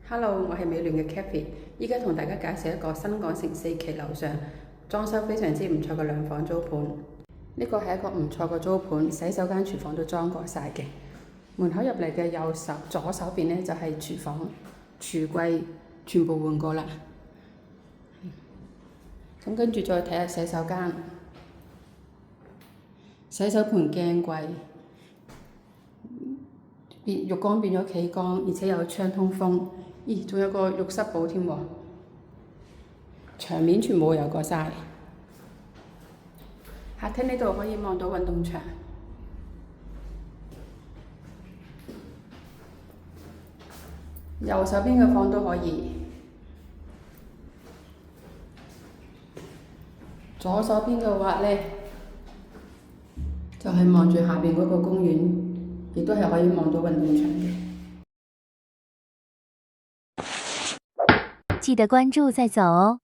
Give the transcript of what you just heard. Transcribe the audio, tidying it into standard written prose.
Hello，我係美聯嘅 Kathy，依家同大家介紹一個新港城4期樓上裝修非常之唔錯嘅兩房租盤。呢個係一個唔錯嘅租盤，洗手間、廚房都裝過晒嘅。門口入嚟嘅左手邊呢，就係廚房、櫥櫃全部換過啦。咁跟住再睇下洗手間，洗手盆鏡櫃，浴缸變咗企缸，而且有窗通風。咦，仲有個浴室寶添喎，牆面全部油過晒。客廳呢度可以望到運動場，右手邊嘅房都可以，左手邊嘅話呢，就係望住下邊嗰個公園，亦都係可以望到運動場嘅。記得關注再走哦。